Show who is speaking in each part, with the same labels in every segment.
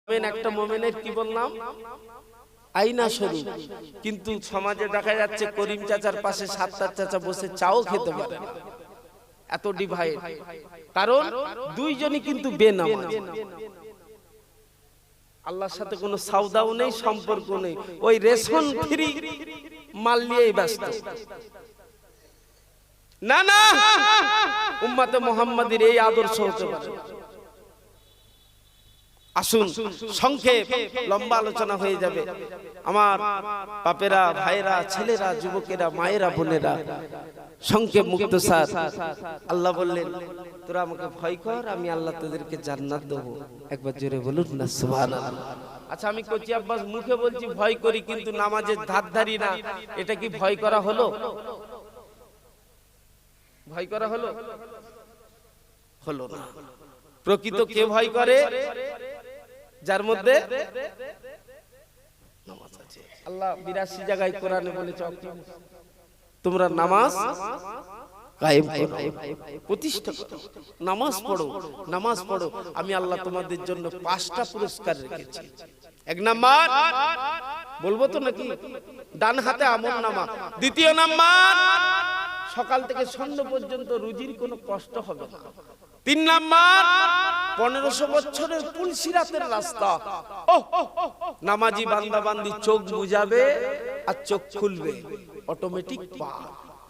Speaker 1: একটা মোমেনের কি বললাম আয়না স্বরূপ, কিন্তু সমাজে দেখা যাচ্ছে করিম চাচার পাশে সাত্তার চাচা বসে চাও খেতে পারে না, এত ডিভাইড। কারণ দুইজনই কিন্তু বেনামাজি, আল্লাহর সাথে কোনো সওদাও নেই, সম্পর্ক নেই, ওই রেশন ফ্রি মাল নিয়েই ব্যস্ত। না না, উম্মতে মুহাম্মাদীর এই আদর্শ হতে পারে। আসুন সংক্ষেপ, লম্বা আলোচনা হয়ে যাবে। আমার বাপেরা, ভাইরা, ছেলেরা, যুবকেরা, মায়েরা, বোনেরা, সংক্ষেপ মুক্তসার। আল্লাহ বললেন তোরা আমাকে ভয় কর, আমি আল্লাহ তোদেরকে জান্নাত দেব। একবার জোরে বলুন না সুবহানাল্লাহ। আচ্ছা, আমি কচি আব্বাস মুখে বলছি ভয় করি, কিন্তু নামাজের ধার ধারি না, এটা কি ভয় করা হলো? ভয় করা হলো? হলো না। প্রকৃত কে ভয় করে? যার মধ্যে নামাজ আছে। আল্লাহ ৮২ জায়গায় কোরআনে বলেছে তোমরা নামাজ কায়েম করো, প্রতিষ্ঠা করো, নামাজ পড়ো, নামাজ পড়ো। আমি আল্লাহ তোমাদের জন্য ৫টা পুরস্কার রেখেছি। ১ নাম্বার বলবো তো নাকি? ডান হাতে আমল নামা। ২য় নাম্বার সকাল থেকে সন্ধ্যা পর্যন্ত রুজির কোনো কষ্ট হবে না। ৩ নাম্বার ১৫০০ বছরের পুলসিরাতের রাস্তা। নামাজি বান্দা বান্দি চোখ বুঝাবে আর চোখ খুলবে, অটোমেটিক পার।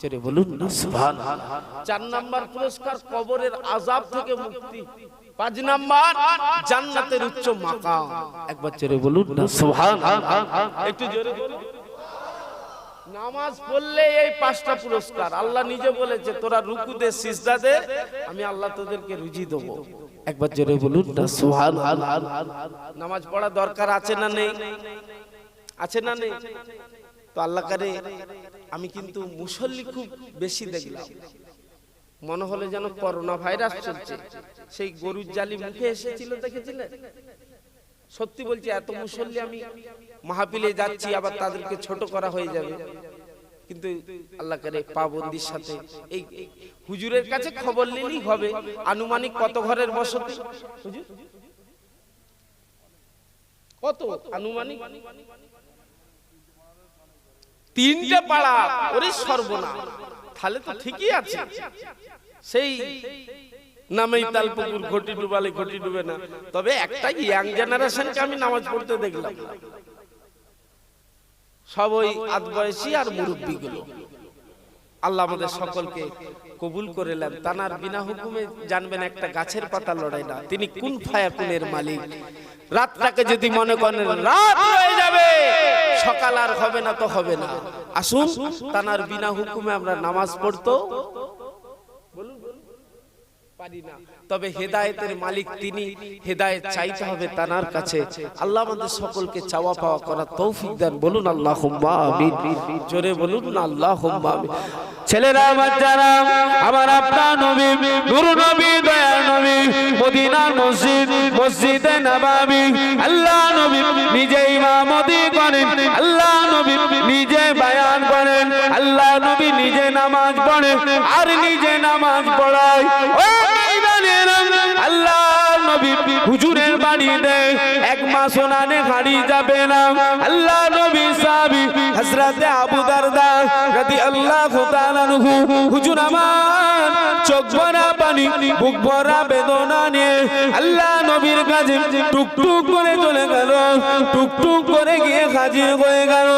Speaker 1: চলে বলুন না সুবহানাল্লাহ। ৪ নাম্বার পুরস্কার কবরের আযাব থেকে মুক্তি। ৫ নাম্বার জান্নাতের উচ্চ মাকাম। একবার চলে বলুন না সুবহানাল্লাহ। একটু জোরে বলুন। নামাজ পড়লে এই ৫টা পুরস্কার। আল্লাহ নিজে বলেছে তোরা রুকু দে, সিজদা দে, আমি আল্লাহ তোদেরকে রুজি দেব। একবার জোরে বলুন না সুবহানাল্লাহ। নামাজ পড়া দরকার আছে না নেই? আছে না নেই? তো আল্লাহ করে আমি কিন্তু মুসল্লি খুব বেশি দেখলাম, মনে হলো যেন করোনা ভাইরাস চলছে। সেই গরুর জালি মুখে এসেছিল, দেখেছিলেন? সত্যি বলছি, এত মুসল্লি আমি মাহফিলে যাচ্ছি, আবার তাদেরকে ছোট করা হয়ে যাবে। কিন্তু আল্লাহ করে পাবন্দির সাথে এই হুজুরের কাছে খবর নিলেই হবে আনুমানিক কত ঘরের বসতি? হুজুর কত আনুমানিক? 3টে পাড়া। ওরে সর্বনাশ, তাহলে তো ঠিকই আছে। সেই নামেই তালপুকুর, ঘটি ডুবালে ঘটি ডুবে না। তবে একটা ইয়াং জেনারেশনকে আমি নামাজ পড়তে দেখলাম, সব ওই আধ বয়সী আর মুরব্বী গুলো। আল্লাহ আমাদের সকলকে কবুল করে নেন। তানার বিনা হুকুমে জানবেন একটা গাছের পাতা লড়াই না, তিনি কুন ফায়াকুনের মালিক। রাতটাকে যদি মনে করেন রাত হয়ে যাবে, সকাল আর হবে না তো হবে না। আসুন তানার বিনা হুকুমে আমরা নামাজ পড়তো পারি না, তবে হেদায়েতের মালিক তিনি, হেদায়েত চাইতে হবে তানার কাছে। আল্লাহ আমাদের সকলকে চাওয়া পাওয়া করার তৌফিক দেন। বলুন আল্লাহুম্মা আমিন। জোরে বলুন না আল্লাহুম্মা আমিন। ছেলেরা, বাচ্চারা, আমার আপনার নবী, নূর নবী, দয়ার নবী, মদিনার মসজিদ, মসজিদে নববী, আল্লাহ নবী নিজে ইমামতি করেন, আল্লাহ নবী নিজে বয়ান করেন, আল্লাহ নবী নিজে নামাজ পড়েন আর নিজে নামাজ পড়ায়। আল্লাহ নবী হুজুরের বাড়িতে ১ মাস ওনানে হারি যাবে না। আল্লাহ নবী সাহাবী হযরতে আবু দারদা রাদিয়াল্লাহু তাআলা আনহু, হুজুর আমার চোখ ভরা পানি, বুক ভরা বেদনা নিয়ে আল্লাহ নবীর কাছে টুকটুক করে চলে গেল, টুকটুক করে গিয়ে হাজির হয়ে গেল।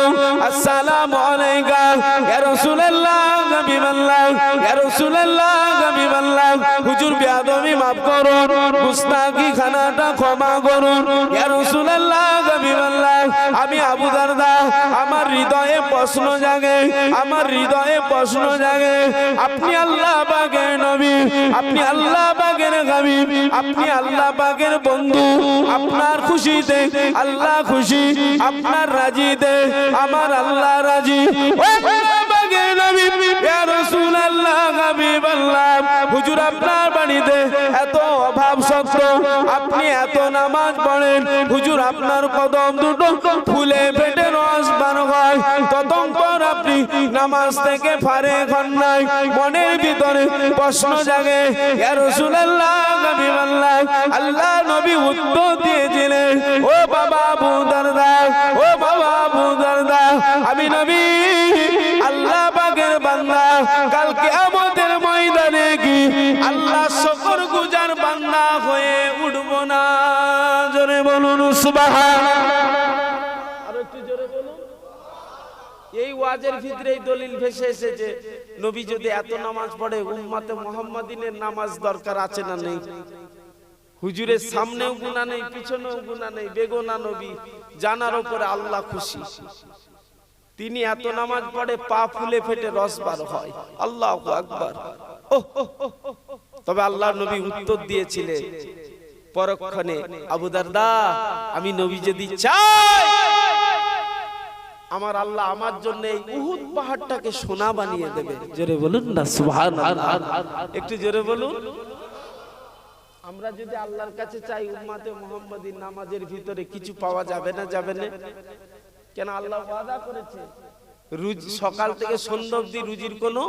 Speaker 1: আসসালামু আলাইকা ইয়া রাসূলুল্লাহ, হাবিবাল্লাহ, ইয়া রাসূলুল্লাহ, হাবিবাল্লাহ, হুজুর বেয়াদবি মাফ করুন, গুস্তাখি খানাটা ক্ষমা করুন, ইয়া রাসূলুল্লাহ, হাবিবাল্লাহ। আমি আবু দারদা, আমার হৃদয়ে প্রশ্ন জাগে, আমার হৃদয়ে প্রশ্ন জাগে, আপনি আল্লাহ পাকের নবী, আপনি আল্লাহ পাকের হাবিব, আপনি আল্লাহ পাকের বন্ধু, আপনার খুশিতে আল্লাহ খুশি, আপনার রাজিতে আমার আল্লাহ রাজি। হুজুর আপনার বাড়িতে এত অভাব সত্য, আপনি এত নামাজ পড়েন, হুজুর আপনার কদম দুটো ফুলে ফেটে রস বার হয়, ততক্ষণ আপনি নামাজ থেকে ফারেক হন নাই। মনের ভিতরে প্রশ্ন জাগে, ইয়া রাসূলুল্লাহ, হাবিবাল্লাহ। আল্লাহ নবী উত্তর দিয়েছিলেন, ও আবু দারদা, ও বাবা আবু দারদা, আমি নবী আল্লাহ পাকের বান্দা, কাল কিয়ামতের ময়দানে কি আল্লাহ শুকর গুজার বান্দা হয়ে উঠব না? জোরে বলুন সুবহানাল্লাহ। আর একটু জোরে বলুন। এই ওয়াজের ভিতরে এই দলিল ভেসে এসেছে, নবী যদি এত নামাজ পড়ে উম্মতে মুহাম্মাদিনের নামাজ দরকার আছে না নেই? হুজুরের সামনেও গুনাহ নেই, পিছনেও গুনাহ নেই, বেগুনাহ নবী, জানার উপরে আল্লাহ খুশি। তিনি এত নামাজ পড়ে পা ফুলে ফেটে রস বার হয়। আল্লাহু আকবার। তবে আল্লাহর নবী উত্তর দিয়েছিলেন পরক্ষণে, আবু দারদা, আমি নবী যদি চাই আমার আল্লাহ আমার জন্য এই উহুদ পাহাড়টাকে সোনা বানিয়ে দেবে। জোরে বলুন না সুবহানাল্লাহ। একটু জোরে বলুন। আমরা যদি আল্লাহর কাছে চাই উম্মতে মুহাম্মাদির নামাজের ভিতরে কিছু পাওয়া যাবে না? যাবে না কেন? আল্লাহ ওয়াদা করেছে সকাল থেকে সন্ধ্যা অবধি রুজির কোনো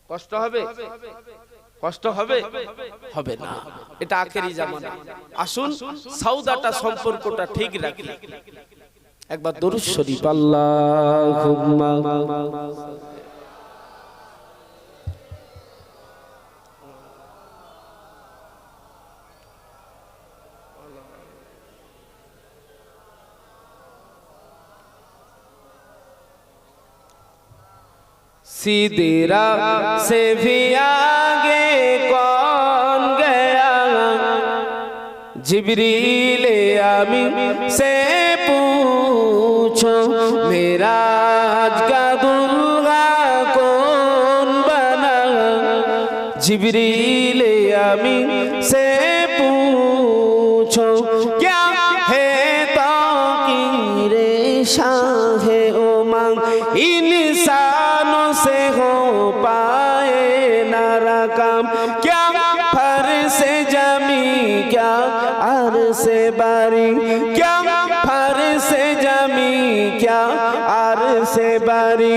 Speaker 1: কষ্ট হবে? কষ্ট হবে? হবে না। এটা আখেরি জামানা। আসুন সওদাটা সম্পর্কটা ঠিক রাখি। একবার দরুদ শরীফ আল্লাহুম্মা सीधी राह से भी आगे कौन गया? जिब्रील आमीन से पूछो मेराज का दुल्हा कौन बना? जिब्रील आमीन से पूछो क्या है ताक़ीरे शाहे उमंग, इंसानों से हो पाए ना रकम, क्या फर से जमी क्या अर से बारी, क्या फर से जमी क्या अर से बारी,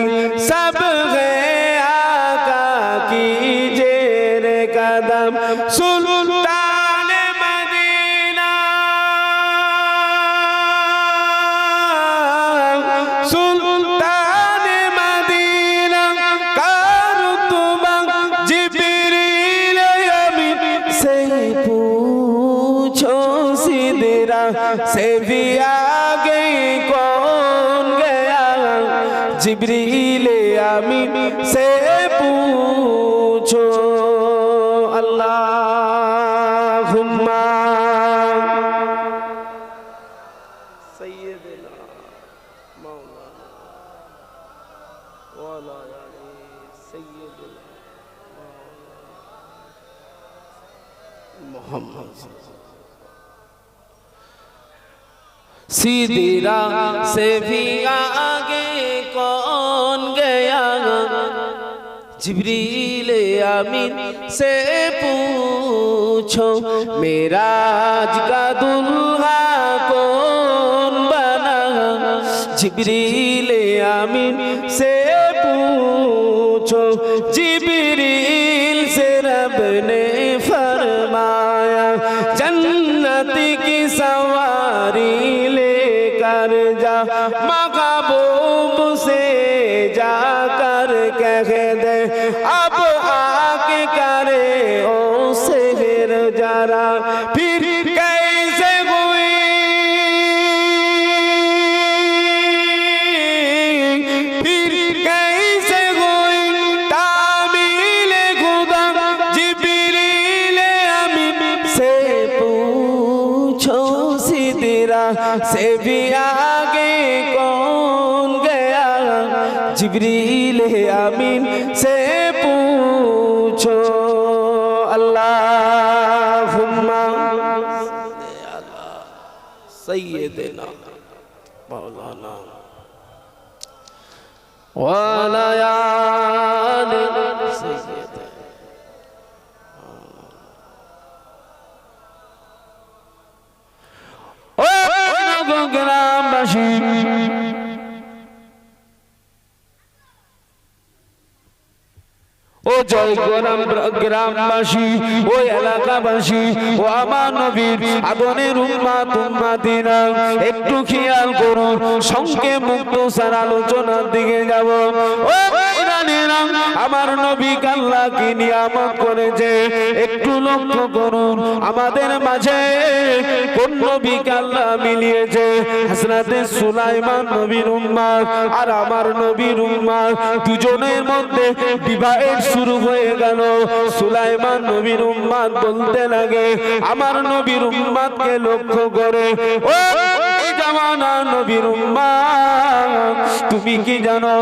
Speaker 1: सब है आका की जेर कदम, सुल्तान मदीना, सुल्तान मदीना का रुतबा जिब्रील अमीन से पूछो, सीधी राह से भी आगे कौन गया? जिब्रील अमीन से पूछो। अल्लाहुम्मा सय्यदना मौलाना वाला यानी सय्यदना मोहम्मद। सीधी राह से भी आगे कौन गया? जिब्रील आमीन से पूछो मेराज का दुल्हा कौन बना? जिब्रील आमीन से पूछो। जिब्रील से रब ने फरमाया जन्नत की सवारी लेकर जा, महबूब से जाकर कह दे अब आके करे ओ सेहर जरा, फिर कैसे हुई, फिर कैसे हुई तामील खुदा? जिब्रील अमीन से पूछो, सीधी राह से भी आगे कौन गया? जिब्रील अमीन से पूछो। अल्लाहुम्मा सय्यदना मौलाना वाला यानी सय्यदना। ओ ग्रामবাসী, ও
Speaker 2: গ্রামবাসী, ও এলাকাবাসী, ও আমার নবীর আদরের উম্মাত উম্মাতিরা, একটু খেয়াল করুন, সংক্ষেপ মুক্তসার আলোচনার দিকে যাব। ও ভাইরানেরা, আমার নবী আল্লাহ কি নিয়ামত করেছে একটু লক্ষ্য করুন। আমাদের মাঝে কোন নবী আল্লাহ মিলিয়েছে? হযরতে সুলাইমান নবীর উম্মত আর আমার নবীর উম্মত, দুজনের মধ্যে ডিভাইড শুরু হয়ে গেল। সুলাইমান নবীর উম্মত বলতে লাগে আমার নবীর উম্মতকে লক্ষ্য করে, ও জামানা নবীর উম্মত, তুমি কি জানো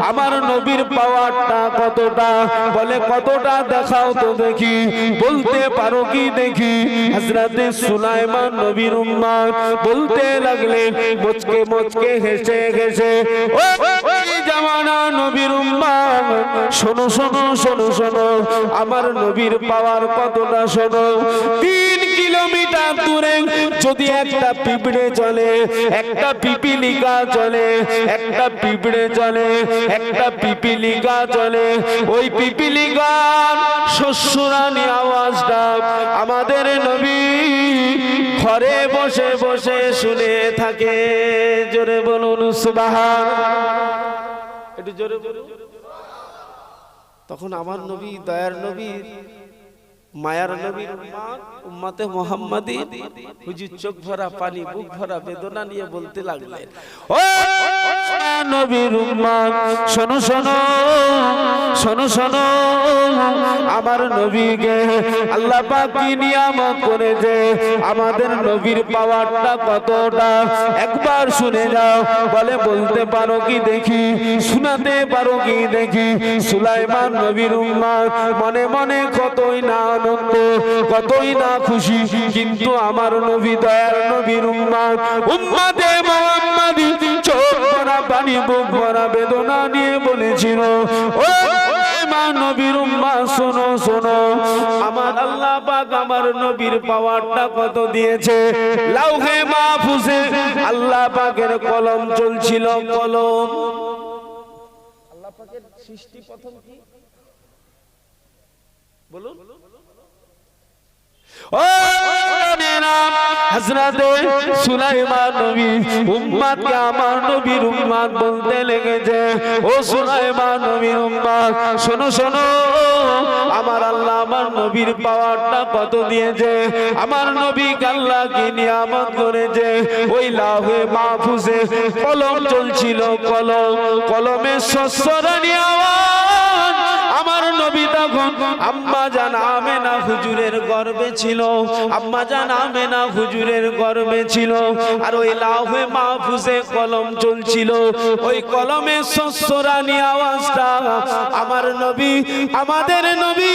Speaker 2: আমার নবীর পাওয়ারটা কতটা? বলে কতটা দেখাও তো দেখি, বলতে পারো কি দেখি? হযরতে সুলাইমান নবীর উম্মত বলতে লাগলেন মুচকে মুচকে হেসে হেসে, ও জামানা নবীর উম্মত, শোনো শোনো শোনো শোনো, আমার নবীর পাওয়ার কতটা শোনো। 3 কিলোমিটার দূরে যদি একটা পিঁপড়ে চলে, একটা পিপিলিকা চলে, একটা পিঁপড়ে চলে, একটা পিপিলিকা চলে, ওই পিপিলিকার শস্যরানি আওয়াজটা আমাদের নবী ঘরে বসে বসে শুনে থাকে। জোরে বলুন সুবহান। একটু জোরে বলুন। তখন আমার নবী, দয়ার নবী, মায়ার নবীর উম্মতে মুহাম্মাদি হুজুর চোখ ভরা পানি, বুক ভরা বেদনা নিয়ে বলতে লাগলেন, ও নবীর উম্মত, শোনো শোনো শোনো শোনো, আমার নবীকে আল্লাহ পাক কি নিয়ামত করেছে, আমাদের নবীর পাওয়ারটা কতটা একবার শুনে যাও। বলে বলতে পারো কি দেখি, শোনাতে পারো কি দেখি? সুলাইমান নবীর উম্মত মনে মনে কতই না আনন্দ, কতই না খুশি, কিন্তু আমার নবী, দয়ার নবীর উম্মত, উম্মতে মুহাম্মাদি চোখ ভরা পানি, বুক ভরা বেদনা নিয়ে বলেছিল, ও নবীর উম্মত, শোনো শোনো, আমার আল্লাহ পাক আমার নবীর পাওয়ারটা কত দিয়েছে। লাউহে মাহফুজে আল্লাহ পাকের কলম চলছিল, কলম। আল্লাহ পাকের সৃষ্টি প্রথম কি বলুন? ও হযরতে সুলাইমান নবী উম্মতকে আমার নবীর উম্মত বলতে লেগেছে, ও সুলাইমান নবীর উম্মত, শোনো শোনো, আমার আল্লাহ আমার নবীর পাওয়ারটা কত দিয়েছে, আমার নবী আল্লাহ কি নিয়ামত করেছে। ওই লাউহে মাহফুজে কলম চলছিল, কলম, কলমের শস্যরানি আওয়াজ আমার নবী তখন আম্মা জান আমেনা হুজুরের গর্ভে ছিল, আম্মা জান আমেনা হুজুরের গর্ভে ছিল। আর ওই লাউহে মাহফুজে কলম চলছিল, ওই কলমের শস্যরানি আওয়াজটা আমার নবী, আমাদের নবী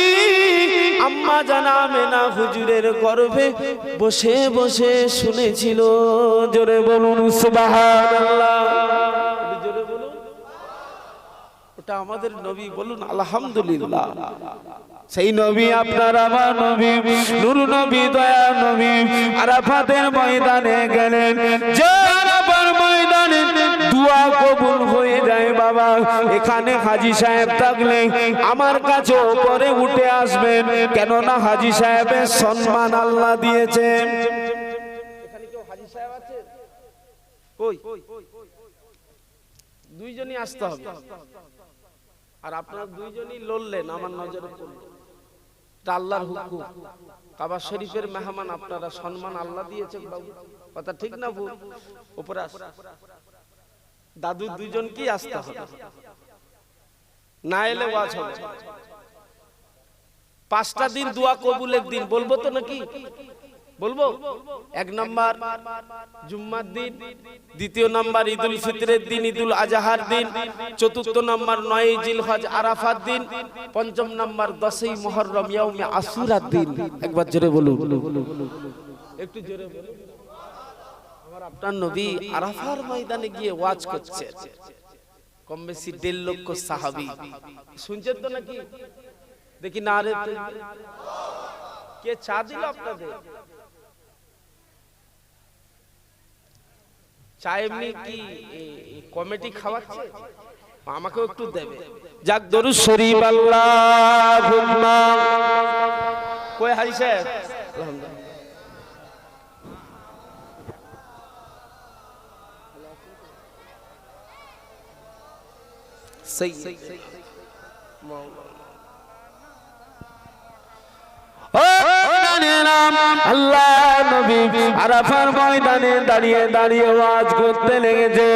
Speaker 2: আম্মা জান আমেনা হুজুরের গর্ভে বসে বসে শুনেছিল। জোরে বলুন সুবহানাল্লাহ। জোরে বলুন, ওটা আমাদের নবী, বলুন আলহামদুলিল্লাহ। সেই নবী আপনার আমার নবী, নূর নবী, দয়া নবী আরাফাতের ময়দানে গেলেন। যে আরাফার ময়দানে দোয়া কবুল হয়ে যায় বাবা, এখানে হাজী সাহেব থাকলে আমার কাছে উপরে উঠে আসবেন, কেননা হাজী সাহেবের সম্মান আল্লাহ দিয়েছেন। এখানে কেউ হাজী সাহেব আছে? কই? দুইজনই আসতে হবে। আর আপনারা দুইজনই লড়লেন, আমার নজরে পড়ল, এটা আল্লাহর হুকুম। কাবা শরীফের মেহমান আপনারা, সম্মান আল্লাহ দিয়েছেন বাবু, কথা ঠিক না ভুল? উপরে আস, দাদু দুইজন কি আসতে হবে, না এলে ওয়াজ হবে। 5টা দিন দোয়া কবুলের দিন, বলবো তো নাকি? বলবো। 1 নাম্বার জুম্মার দিন, 2 নাম্বার ঈদুল ফিতরের দিন, ঈদুল আজহার দিন, 4 নাম্বার 9 জিলহজ আরাফাত দিন, 5 নাম্বার 10ই মুহররম ইয়াউমে আশুরার দিন। একবার জোরে বলুন, একটু জোরে বলুন। আমার আপনার নবী আরাফার ময়দানে গিয়ে ওয়াজ করছে, কম বেশি 1.5 লক্ষ সাহাবী শুনছেন তো নাকি? দেখি না রে, কে চা দিল আপনাদের? চা এমনি কি কমিটি খাওয়াচ্ছে?
Speaker 1: আমাকেও একটু দেবে।
Speaker 2: যাক দরুদ শরীফ আল্লাহুম্মা
Speaker 1: কই হাজি সাহেব আলহামদুলিল্লাহ সই
Speaker 2: আল্লাহ নবী আরাফার ময়দানে দাঁড়িয়ে দাঁড়িয়ে ওয়াজ করতে লেগেছে,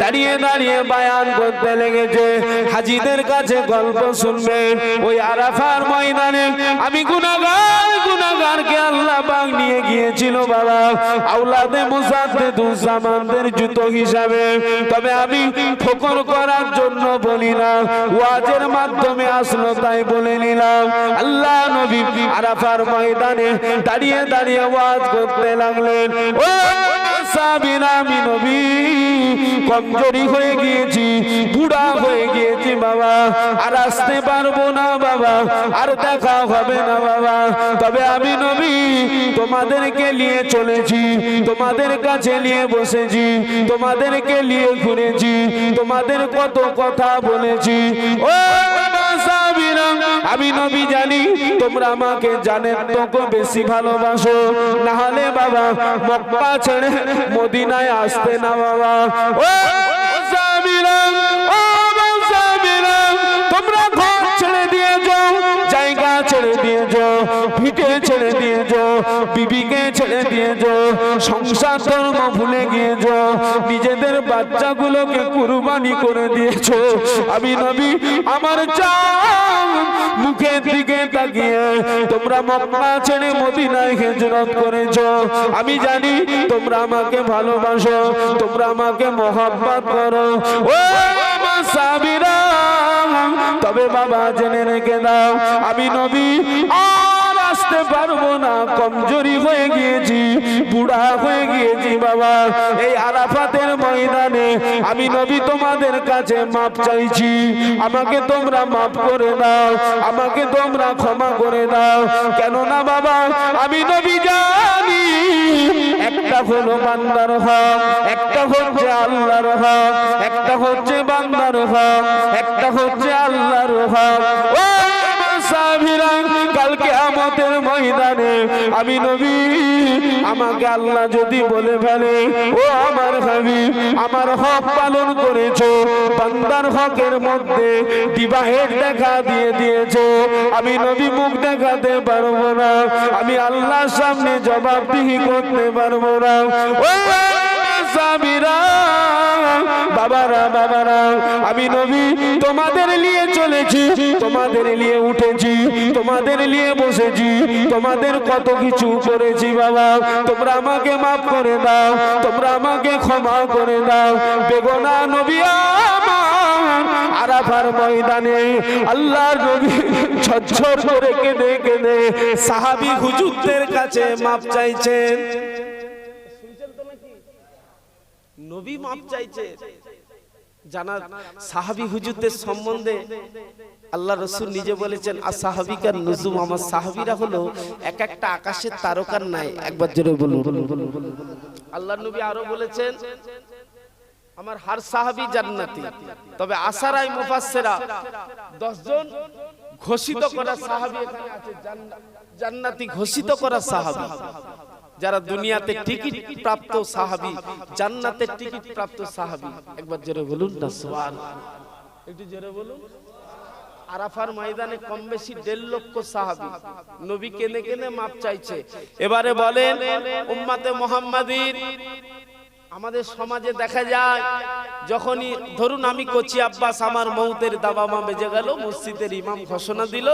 Speaker 2: দাঁড়িয়ে দাঁড়িয়ে বায়ান করতে লেগেছে। হাজীদের কাছে গল্প শুনবেন। ওই আরাফার ময়দানে আমি গুনাহগারকে আল্লাহ পাক নিয়ে গিয়েছিল বাবা আওলাদে মুসাদ্দেদুজ্জামানদের জুতো হিসাবে। তবে আমি ফকর করার জন্য বলি না, ওয়াজের মাধ্যমে আসলো তাই বলে নিলাম। আল্লাহ নবী আরাফার ময়দানে দাঁড়িয়ে দাঁড়িয়ে ওয়াজ করতে লাগলেন। ও সাহাবীরা, আমি নবী কমজোরি হয়ে গিয়েছি, বুড়া হয়ে গিয়েছি বাবা, আর আসতে পারবো না বাবা, আর দেখা হবে না বাবা। তবে আমি নবী তোমাদেরকে নিয়ে চলেছি, তোমাদের কাছে নিয়ে বসেছি, তোমাদেরকে নিয়ে ঘুরেছি, তোমাদের কত কথা বলেছি। ও সাহাবীরা, আমি নবী জানি তোমরা আমাকে জানেন তো বেশি ভালোবাসো, না হলে বাবা মক্কা ছেড়ে মদিনায় আসতে না বাবা। ও সাহাবীরা, ও সাহাবীরা, তোমরা ঘর ছেড়ে দিয়েছো, জায়গা ছেড়ে দিয়েছো, ভিটে ছেড়ে দিয়েছো, বিবিকে ছেড়ে দিয়েছো, সংসার ধর্ম ভুলে গিয়েছো, নিজেদের বাচ্চাগুলোকে কুরবানি করে দিয়েছো। আমি নবী আমার জান মুখের দিকে তাকিয়ে তোমরা মক্কা ছেড়ে মদিনায় হিজরত করেছো। আমি জানি তোমরা আমাকে ভালোবাসো, তোমরা আমাকে মহব্বত করো। ও আমার সাহাবীরা, তবে বাবা জেনে রেখে দাও, আমি নবী আর আসতে পারবো না, কমজোরি হয়ে গিয়েছি, বুড়া হয়ে গিয়েছি বাবা। এই আরাফাতের ময়দানে আমি নবী তোমাদের কাছে মাপ চাইছি, আমাকে তোমরা মাফ করে দাও, আমাকে তোমরা ক্ষমা করে দাও। কেননা বাবা আমি নবী জানি একটা হলো বান্দার হক, একটা হচ্ছে আল্লাহর হক, একটা হচ্ছে বান্দার হক, একটা হচ্ছে আল্লাহর হক। ও সাহাবীরা, কাল কিয়ামতের ময়দানে আমি নবী আমাকে আল্লাহ যদি বলে ফেলে, ও আমার হাবিব আমার হক পালন করেছো, বান্দার হকের মধ্যে ডিভাইড দেখা দিয়ে দিয়েছো, আমি নবী মুখ দেখাতে পারবো না, আমি আল্লাহর সামনে জবাবদিহি করতে পারবো না। ও সাহাবীরা, বাবারা বাবারা, আমি নবী তোমাদের নিয়ে চলেছি, তোমাদের নিয়ে উঠেছি, তোমাদের নিয়ে বসেছি, তোমাদের কত কিছু করেছি বাবা, তোমরা আমাকে মাফ করে দাও, তোমরা আমাকে ক্ষমা করে দাও। বেগুনা নবী আমার আরাফার ময়দানে আল্লাহর নবী ঝরঝর করে কেঁদে কেঁদে সাহাবী হুজুরদের কাছে মাফ চাইছেন।
Speaker 1: নবী মাপ চাইছে। জানা সাহাবী হুজুরদের সম্বন্ধে আল্লাহ রাসূল নিজে বলেছেন, আসহাবিকার নুজুম, আমার সাহাবীরা হলো এক একটা আকাশের তারকার ন্যায়। একবার জোরে বলুন। আল্লাহর নবী আরো বলেছেন, আমার হার সাহাবী জান্নাতি। তবে আশারায়ে মুফাসসিরা 10 জন ঘোষিত করা সাহাবী এখানে আছে, জান্নাতি ঘোষিত করা সাহাবী, যারা দুনিয়াতে টিকিট প্রাপ্ত সাহাবী, জান্নাতের টিকিট প্রাপ্ত সাহাবী। একবার জোরে বলুন না সুবহানাল্লাহ, একটু জোরে বলুন। আরাফার ময়দানে কম বেশি 1.5 লক্ষ সাহাবী নবী কেনে কেনে মাপ চাইছে। এবারে বলেন উম্মতে মুহাম্মাদির আমাদের সমাজে দেখা যায়, যখনই ধরুন আমি কোচি আব্বাস, আমার মৌতের দাবামা বেজে গেল, মসজিদের ইমাম ঘোষণা দিল,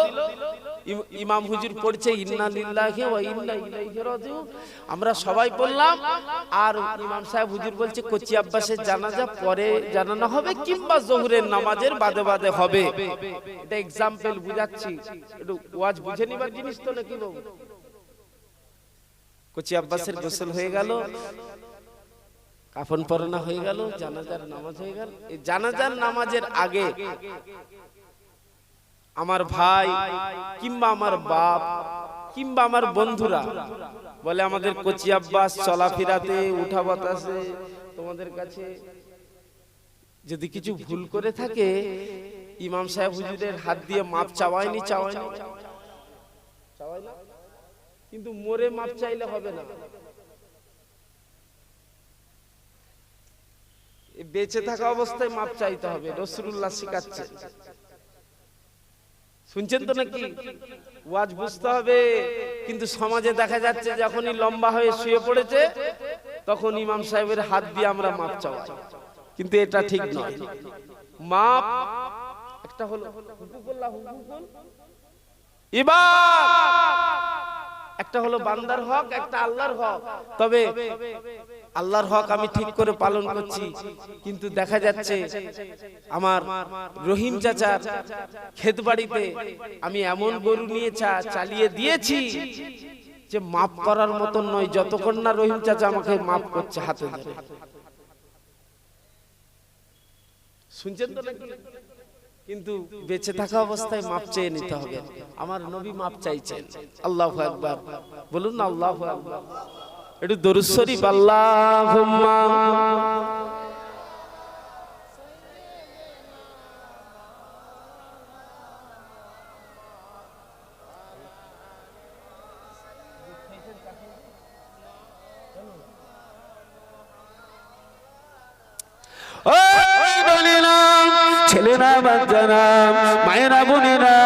Speaker 1: ইমাম হুজুর পড়ছে ইন্না লিল্লাহি ওয়া ইন্না ইলাইহি রাজিউন, আমরা সবাই বললাম, আর ইমাম সাহেব হুজুর বলছে কোচি আব্বাসের জানাজা পরে জানানো হবে কিংবা জোহরের নামাজের বাদে বাদে হবে। এটা एग्जांपल বুঝাচ্ছি, একটু ওয়াজ বুঝে নিবার জিনিস তো নাকি বাবু। কোচি আব্বাসের গোসল হয়ে গেল, কাফন পরানো হয়ে গেল, জানাজার নামাজ হয়ে গেল। এই জানাজার নামাজের আগে আমার ভাই কিংবা আমার বাপ কিংবা আমার বন্ধুরা বলে, আমাদের কোচি আব্বাস চলাফেরাতে উঠা বাতাসে তোমাদের কাছে যদি কিছু ভুল করে থাকে ইমাম সাহেব হুজুরের হাত দিয়ে মাপ চাওয়ায়নি না, কিন্তু মরে মাপ চাইলে হবে না। বেঁচে থাকা অবস্থায় মাপ চাইতে হবে, রাসূলুল্লাহ শিখাচ্ছেন। শুনছেন তো নাকি? ওয়াজ বুঝতে হবে। কিন্তু সমাজে দেখা যাচ্ছে যখনই লম্বা হয়ে শুয়ে পড়েছে তখন ইমাম সাহেবের হাত দিয়ে আমরা মাপ চাওয়াই, কিন্তু এটা ঠিক নয়। মাপ একটা হলো হুকুকুল্লাহ, হুকুকুল ইবাদ, একটা হলো বান্দার হক, একটা আল্লাহর হক। তবে আল্লাহর হক আমি ঠিক করে পালন করছি, কিন্তু দেখা যাচ্ছে আমার রহিম চাচার ক্ষেত বাড়িতে আমি এমন গরু নিয়ে চালিয়ে দিয়েছি যে মাপ করার মতন নয়, যতক্ষণ না রহিম চাচা আমাকে মাপ করছে হাতে ধরে। শুনছেন তো নাকি? কিন্তু বেঁচে থাকা অবস্থায় মাপ চেয়ে নিতে হবে। আমার নবী মাপ চাইছেন। আল্লাহু আকবার, বলুন না আল্লাহু আকবার। একটু দরুদ শরীফ, আল্লাহুম্মা
Speaker 2: ছেলেরা বাচ্চারা মায়েরা বোনেরা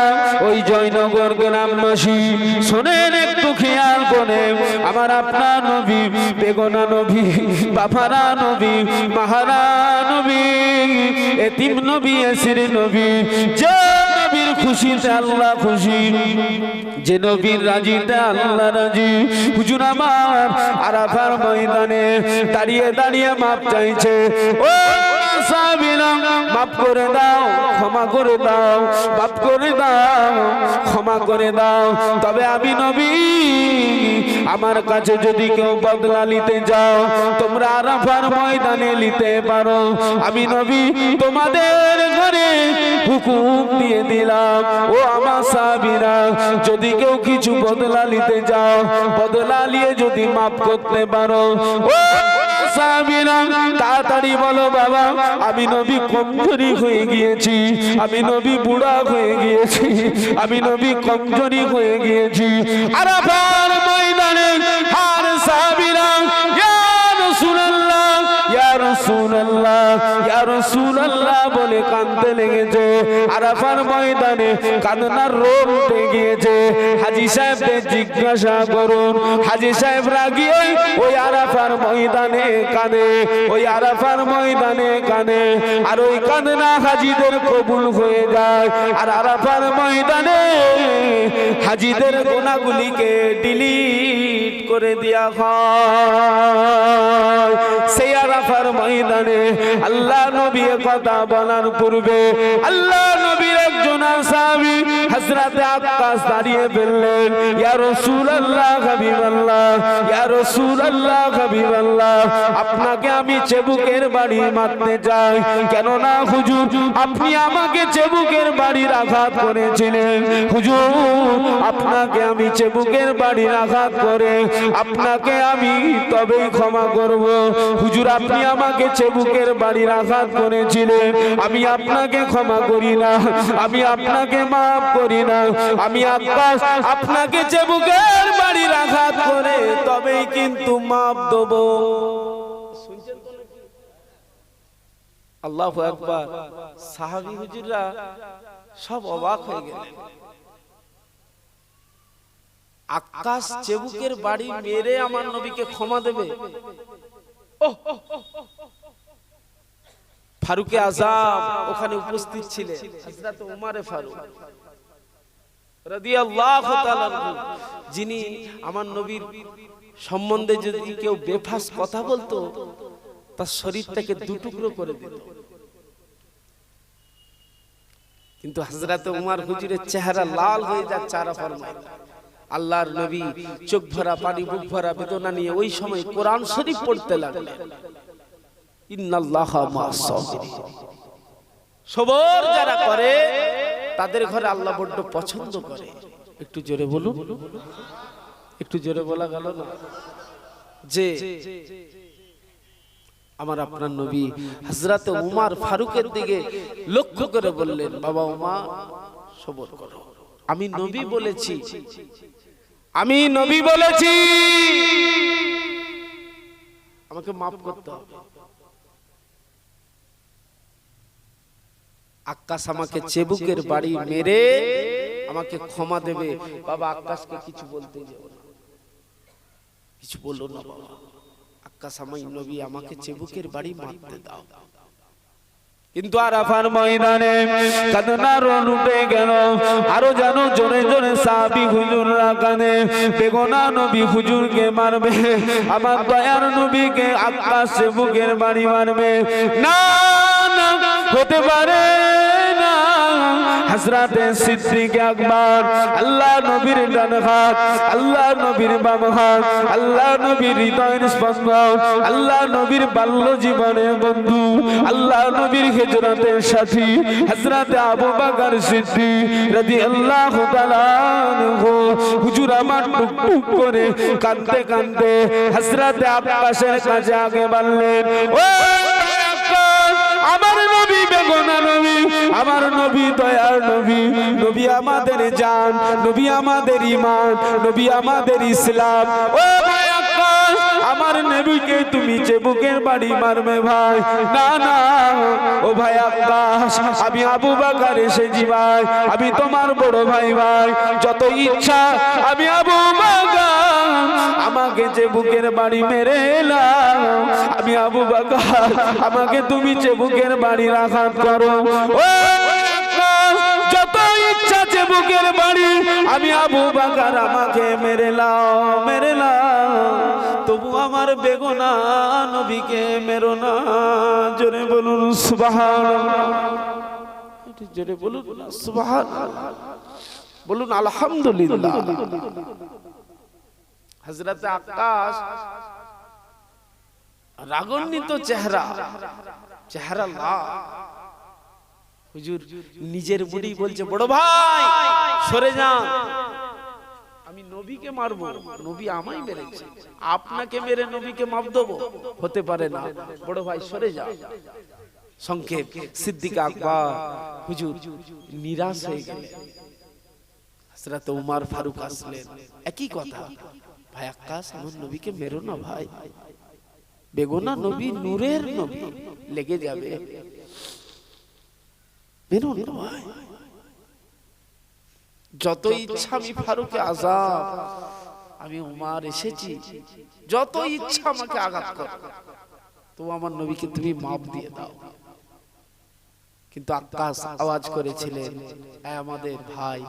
Speaker 2: ওই জয়নগর গ্রামবাসী শোনেন, একটু খেয়াল করে। আমার আপনার নবী, বেগনা নবী, বাফারা নবী, মাহারা নবী, এতিম নবী, এসির নবী, যে নবীর খুশিতে আল্লাহ খুশি, যে নবীর রাজিতে আল্লাহ রাজি। হুজুর আমার আরাফার ময়দানে দাঁড়িয়ে দাঁড়িয়ে মাপ চাইছে। ও সাহাবীরা, মাফ করে দাও, ক্ষমা করে দাও, মাফ করে দাও, ক্ষমা করে দাও। তবে আমি নবী, আমার কাছে যদি কেউ বদলা নিতে যাও তোমরা আরাফার ময়দানে নিতে পারো। আমি নবী তোমাদের ঘরে হুকুম দিয়ে দিলাম, ও আমার সাহাবীরা, যদি কেউ কিছু বদলা নিতে যাও, বদলা নিয়ে যদি মাফ করতে পারো, ও সাহাবীরা তাড়াতাড়ি বলো, বাবা আমি নবী কমজোরি হয়ে গিয়েছি, আমি নবী বুড়া হয়ে গিয়েছি, আমি নবী কমজোরি হয়ে গিয়েছি। আরাফার ময়দানে আর সাহাবীরা ইয়া রাসূলুল্লাহ, ইয়া রাসূলুল্লাহ, ইয়া রাসূলুল্লাহ বলে কাঁদতে লেগেছে। আরাফার ময়দানে কান্নার রোল উঠে গিয়েছে। হাজী সাহেবদের জিজ্ঞাসা করুন, হাজী সাহেব রাগী ওই আরাফার ময়দানে কাঁদে, ওই আরাফার ময়দানে কাঁদে, আর ওই কান্না হাজীদের কবুল হয়ে যায়। আর আরাফার ময়দানে হাজীদের গুনাহগুলিকে ডিলিট করে দেয়া হয়। সেই আরাফার ময়দানে আল্লাহ নবী কথা বলার পূর্বে আল্লাহ নবীর একজন সাহাবী হযরত আক্কাস দাঁড়িয়ে বললেন, ইয়া রাসূলুল্লাহ, হাবিবাল্লাহ, ইয়া রাসূলুল্লাহ, হাবিবাল্লাহ, আপনাকে আমি চেবুকের বাড়ি মারতে চাই। কেন না হুজুর, আপনি আমাকে চেবুকের বাড়ির আঘাত করেছিলেন। হুজুর, আপনাকে আমি চেবুকের বাড়ির আঘাত করে আপনাকে আমি তবেই ক্ষমা করব। হুজুর, আপনি আমাকে চেবুকের বাড়ির আঘাত করেছিলেন, আমি আপনাকে ক্ষমা করি না, আমি আপনাকে মাফ করি না। আমি আক্কাস আপনাকে চেবুকের বাড়ির আঘাত করে তবেই কিন্তু মাফ দেব। শুনছেন তো নাকি? আল্লাহু আকবার। সাহাবী হুজুররা সব অবাক হয়ে গেলেন। আক্কাস চেবুকের বাড়ি মেরে আমার নবীকে ক্ষমা দেবে? ফারুকে আযম ওখানে উপস্থিত ছিলেন, হযরত উমরে ফারুক রাদিয়াল্লাহু তাআলা আনহু, যিনি আমার নবীর সম্বন্ধে যদি কেউ বেফাস কথা বলতো তার শরীরটাকে দুটুকরো করে দিত। কিন্তু হযরত উমর হুজুরের চেহারা লাল হয়ে যাচ্ছে আরাফার ময়দানে। আল্লাহর নবী চোখ ভরা পানি, বুক ভরা বেদনা নিয়ে ওই সময় কোরআন শরীফ পড়তে লাগলেন। ইন্নাল্লাহা মা'আস সাবিরিন, সবর যারা করে তাদের ঘরে আল্লাহ বড্ড পছন্দ করে। একটু জোরে বলুন, একটু জোরে বলা গেল না? যে
Speaker 1: আমার আপনার নবী হযরত উমর ফারুকের দিকে লক্ষ্য করে বললেন, বাবা উমর সবর করো, আমি নবী বলেছি, আমি নবী বলেছি, আমাকে মাফ করতে হবে। আক্কাস আমাকে চেবুকের বাড়ি মেরে আমাকে ক্ষমা দেবে। বাবা আক্কাসকে কিছু বলতে যাও না, কিছু বলো না বাবা, আক্কাস আমার নবী আমাকে চেবুকের বাড়ি মারতে দাও।
Speaker 2: কিন্তু আরাফার ময়দানে কান্নার উঠে গেল, আরো জানো জোরে জোরে সাহাবী হুজুররা কাঁদে, বেগুনা নবী হুজুরকে মারবে, আমার দয়ার নবীকে আক্কাস চেবুকের বাড়ি মারবে। না না, হতে পারে না। হযরতে সিদ্দিক আকবর, আল্লাহ নবীর ডান হাত, আল্লাহ নবীর বাম হাত, আল্লাহ নবীর হৃদয়ের স্পন্দন, আল্লাহ নবীর বাল্য জীবনের বন্ধু, আল্লাহ নবীর হিজরতের সাথী হযরতে আবু বকর সিদ্দিক রাদিয়াল্লাহু তাআলা আনহু হুজুর আমার টুকটুক করে কাঁদতে কাঁদতে হযরতে আব্বাসের কাছে আগে বললেন, ও আমার নবী বেগুনা নবী, আমার নবী দয়ার নবী, নবী আমাদের জান, নবী আমাদের ঈমান, নবী আমাদের ইসলাম। ও ভাই আক্কাস, আমার নবীকে তুমি চেবুকের বাড়ি মারবে ভাই? না না, ও ভাই আক্কাস, আমি আবু বকর এসেছি ভাই, আমি তোমার বড় ভাই ভাই, যত ইচ্ছা আমি আবু বকর, আমাকে চেবুকের বাড়ি মেরে নাও, আমি আবু বকর, আমাকে তুমি চেবুকের বাড়ি আঘাত করো। ও যত ইচ্ছা চেবুকের বাড়ি, আমি আবু বকর, আমাকে মেরে নাও, মেরে নাও, তবু আমার বেগুনা নবীকে মেরো না। জোরে বলুন সুবহানাল্লাহ,
Speaker 1: জোরে বলুন না সুবহানাল্লাহ, বলুন আলহামদুলিল্লাহ। হযরতে আক্কাস রাগান্বিত চেহারা, চেহারা লাল। হুজুর নিজের বুড়ি বলছে, বড় ভাই সরে যান, আমি নবীকে মারবো, নবী আমায় মেরেছে, আপনাকে মেরে নবীকে মাফ দেবো? হতে পারে না, বড় ভাই সরে যান। সংক্ষেপ, সিদ্দিক আকবর হুজুর নিরাশ হয়ে গেলেন। হযরত উমর ফারুক আসলেন, একই কথা, ভাই আক্কাস আমার নবীকে মেরো না ভাই, বেগুনা নবী নূরের নবী, লেগে যাবে, মেরো না ভাই। যত ইচ্ছা আমি ফারুকে আযাব, আমি উমর এসেছি, যত ইচ্ছা আমাকে আঘাত কর, তো আমার নবীকে তুমি মাফ দিয়ে দাও। কিন্তু আক্কাস আওয়াজ করেছিলেন, এ আমাদের ভাই,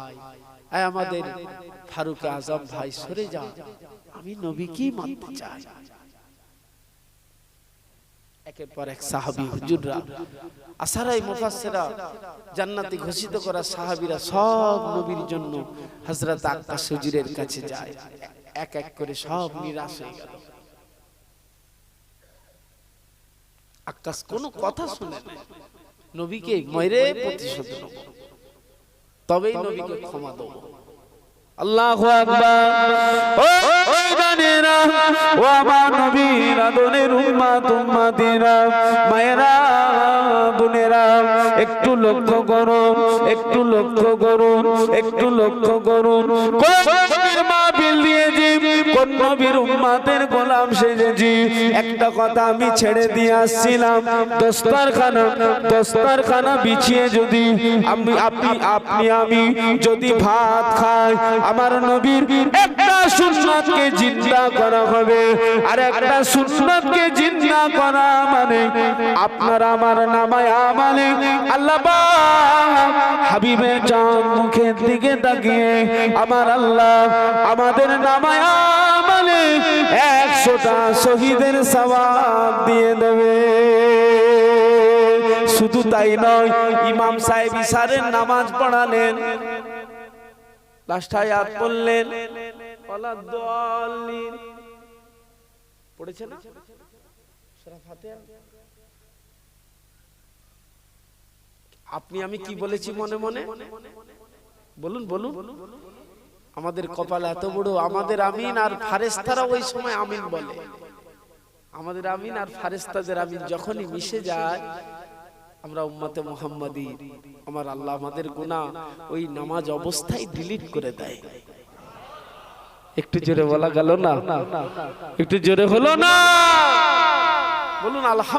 Speaker 1: এ আমাদের ফারুকে আযম ভাই, সরে যা, আমি নবীকেই মারতে চাই। একের পর এক সাহাবী হুজুররা, আসারাই মুফাসসিরা, জান্নাতি ঘোষিত করা সাহাবীরা সব নবীর জন্য হযরত আক্কাস হুজুরের কাছে যায়, এক এক করে সব নিরাশ হয়ে গেল। আক্কাস কোনো কথা শুনে না, নবীকে মেরে প্রতিশোধ নেব, তবেই নবীকে ক্ষমা দেব।
Speaker 2: আল্লাহু আকবার। ও জানেরা, ও আমার নবীর আদরের উম্মত উম্মতিরা, মায়েরা বোনেরা, একটু লক্ষ্য করুন, একটু লক্ষ্য করুন, একটু লক্ষ্য করুন, কোন নবীর মাহফিল দিয়েছি, কোন নবীর উম্মতের গোলাম সেজেছি। একটা কথা আমি ছেড়ে দিয়ে আসছিলাম, দস্তরখানা বিছিয়ে যদি আমি যদি ভাত খাই, আমার নবীর একটা সুন্নাতকে জিন্দা করা হবে, আর একটা সুন্নাতকে জিন্দা করা মানে আপনার আমার নামায় আমালে আল্লাহ পাক হাবিবের চাঁদ মুখের দিকে তাকিয়ে আমার আল্লাহ আমাদের নামায় আমালে 100টা শহীদের সওয়াব দিয়ে দেবে। শুধু তাই নয়, ইমাম সাহেব ইশারের নামাজ পড়ালেন, লাস্ট আয়াত পড়লেন, ওয়ালাদ দাল্লিন পড়েছে না সূরা ফাতিহা। আপনি আমি কি বলেছি মনে মনে বলুন, বলুন। আমাদের কপাল এত বড়, আমাদের আমিন আর ফেরেশতারা ওই সময় আমিন বলে।
Speaker 1: আমাদের আমিন আর ফারেস্তাদের আমিন যখনই মিশে যায়, আমরা উম্মতে মুহাম্মাদি, আমার আল্লাহ আমাদের গুনাহ ওই নামাজ অবস্থায় ডিলিট করে দেয়। একটু জোরে বলা গেল না? একটু জোরে হলো না? বলুন আলহামদুলিল্লাহ।